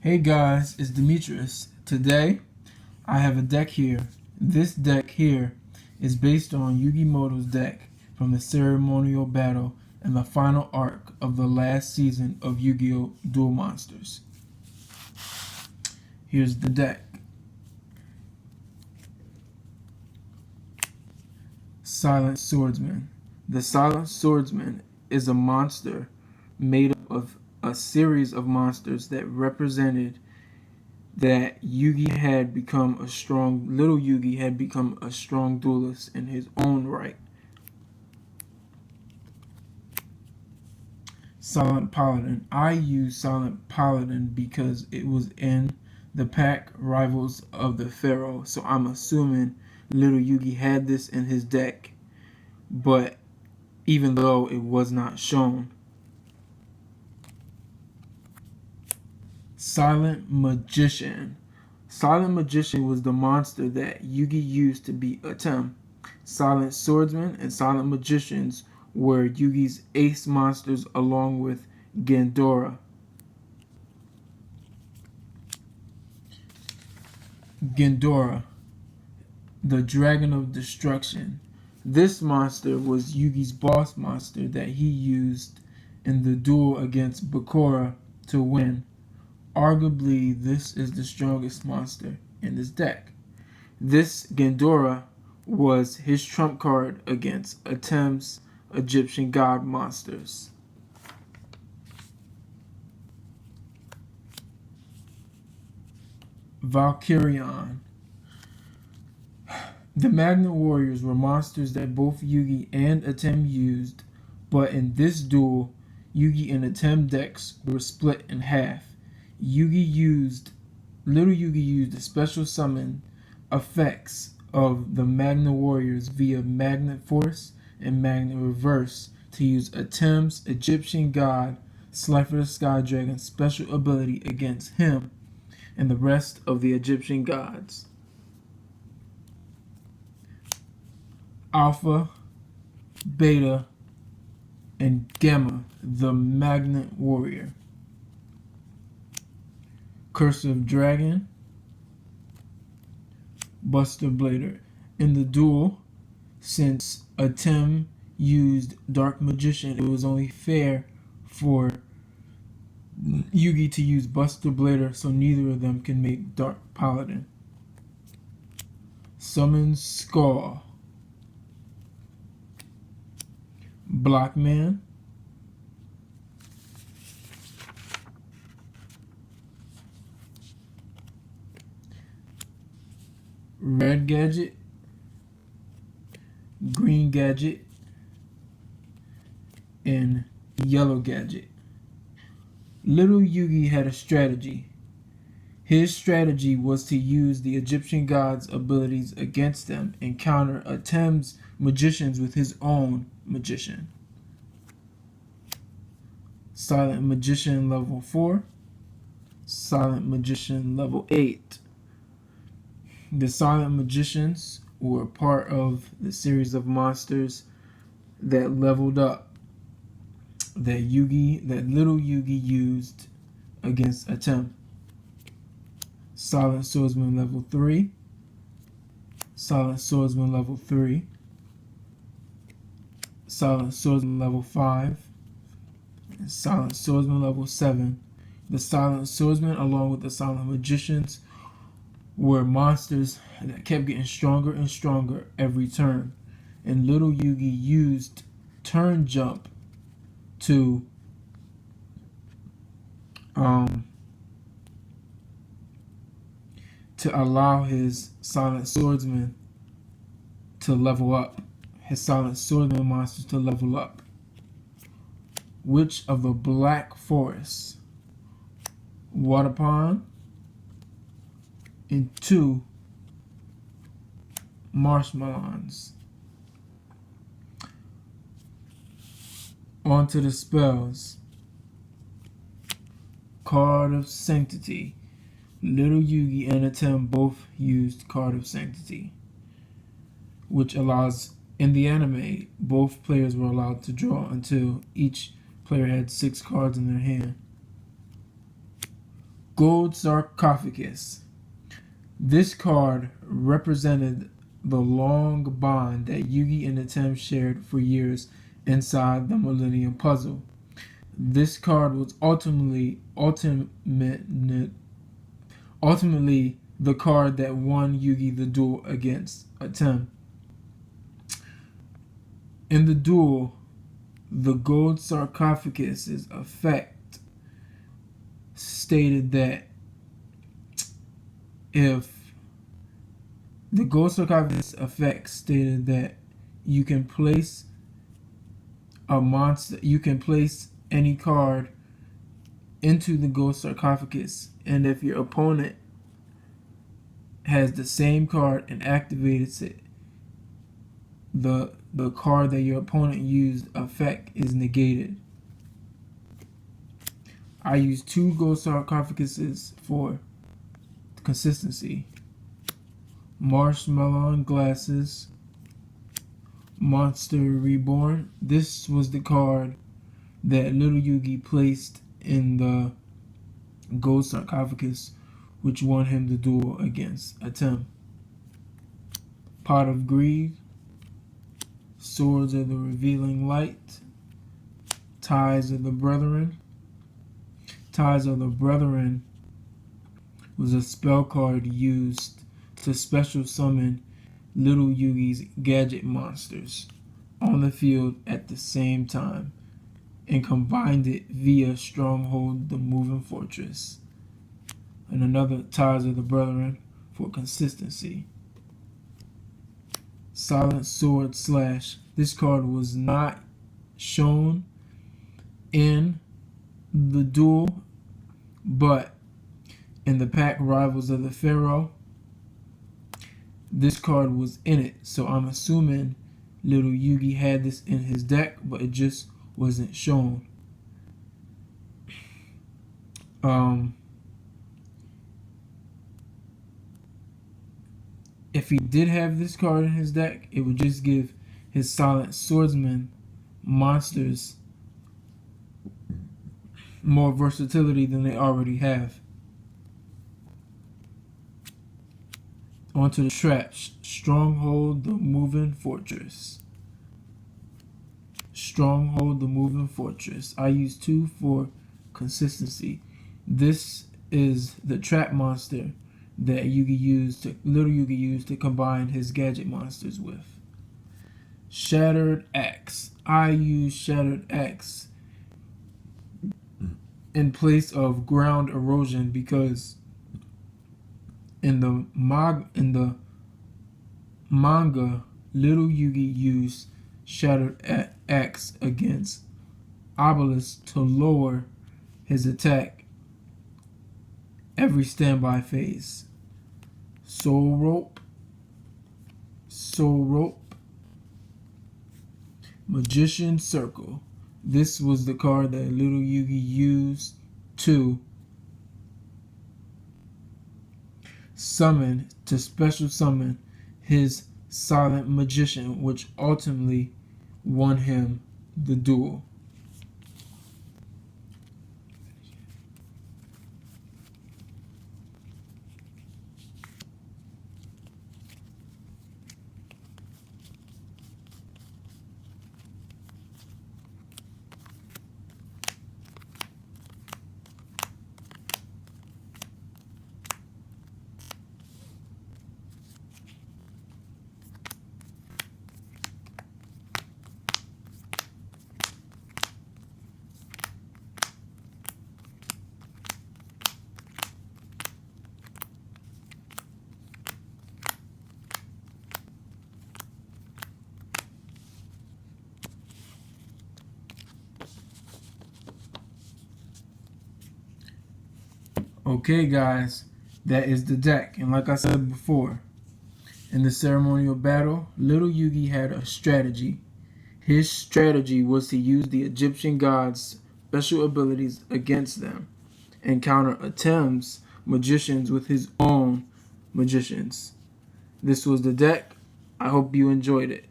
Hey guys, it's Demetrius. Today, I have a deck here. This deck here is based on Yugi Muto's deck from the Ceremonial battle and the final arc of the last season of Yu-Gi-Oh! Duel Monsters. Here's the deck. Silent Swordsman. The Silent Swordsman is a monster made up of a series of monsters that represented that Yugi had become a strong, Little Yugi had become a strong duelist in his own right. Silent Paladin. I use Silent Paladin because it was in the pack Rivals of the Pharaoh, so I'm assuming Little Yugi had this in his deck, but even though it was not shown. Silent Magician. Silent Magician was the monster that Yugi used to beat Atem. Silent Swordsman and Silent Magicians were Yugi's ace monsters along with Ghidorah. Ghidorah, the Dragon of Destruction. This monster was Yugi's boss monster that he used in the duel against Bakura to win. Arguably, this is the strongest monster in this deck. This Ghidorah was his trump card against Atem's Egyptian god monsters. Valkyrion. The Magnet Warriors were monsters that both Yugi and Atem used, but in this duel, Yugi and Atem decks were split in half. Little Yugi used the special summon effects of the Magnet Warriors via Magnet Force and Magnet Reverse to use Atem's Egyptian god Slifer the Sky Dragon special ability against him and the rest of the Egyptian gods. Alpha, Beta, and Gamma, the Magnet Warrior. Cursive Dragon, Buster Blader. In the duel, since Atem used Dark Magician, it was only fair for Yugi to use Buster Blader so neither of them can make Dark Paladin. Summon Skull. Blockman. Red Gadget, Green Gadget, and Yellow Gadget. Little Yugi had a strategy. His strategy was to use the Egyptian gods' abilities against them and counter Atem's magicians with his own magician. Silent Magician level 4, Silent Magician level 8. The Silent Magicians were part of the series of monsters that leveled up that Little Yugi used against Atem. Silent Swordsman level 3, Silent Swordsman level 3, Silent Swordsman level 5, and Silent Swordsman level 7. The Silent Swordsman along with the Silent Magicians were monsters that kept getting stronger and stronger every turn. And Little Yugi used turn jump to allow his Silent Swordsman to level up. His Silent Swordsman monsters to level up. Witch of the Black Forest. Water Pond. And 2 Marshmallows. On to the spells. Card of Sanctity. Little Yugi and Atem both used Card of Sanctity, which allows, in the anime, both players were allowed to draw until each player had 6 cards in their hand. Gold Sarcophagus. This card represented the long bond that Yugi and Atem shared for years inside the Millennium Puzzle. This card was ultimately the card that won Yugi the duel against Atem. In the duel, the gold sarcophagus's effect stated that you can place any card into the gold sarcophagus, and if your opponent has the same card and activates it, the card that your opponent used effect is negated. I use 2 gold sarcophaguses for consistency. Marshmallow Glasses, Monster Reborn. This was the card that Little Yugi placed in the gold sarcophagus, which won him the duel against Atem. Pot of Greed, Swords of the Revealing Light, Ties of the Brethren. Ties of the Brethren was a spell card used to special summon Little Yugi's gadget monsters on the field at the same time, and combined it via Stronghold the Moving Fortress. And another Ties of the Brethren for consistency. Silent Sword Slash. This card was not shown in the duel, but in the pack Rivals of the Pharaoh, this card was in it. So I'm assuming Little Yugi had this in his deck, but it just wasn't shown. If he did have this card in his deck, it would just give his Silent Swordsman monsters more versatility than they already have. Onto the traps. Stronghold the Moving Fortress. Stronghold the Moving Fortress. I use 2 for consistency. This is the trap monster that Little Yugi used to combine his gadget monsters with. Shattered Axe. I use Shattered Axe in place of Ground Erosion because in the manga, Little Yugi used Shattered Axe against Obelisk to lower his attack every standby phase. Soul Rope, Magician Circle. This was the card that Little Yugi used to special summon his Silent Magician, which ultimately won him the duel. Okay guys, that is the deck, and like I said before, in the ceremonial battle, Little Yugi had a strategy. His strategy was to use the Egyptian gods' special abilities against them and counter Atem's magicians with his own magicians. This was the deck. I hope you enjoyed it.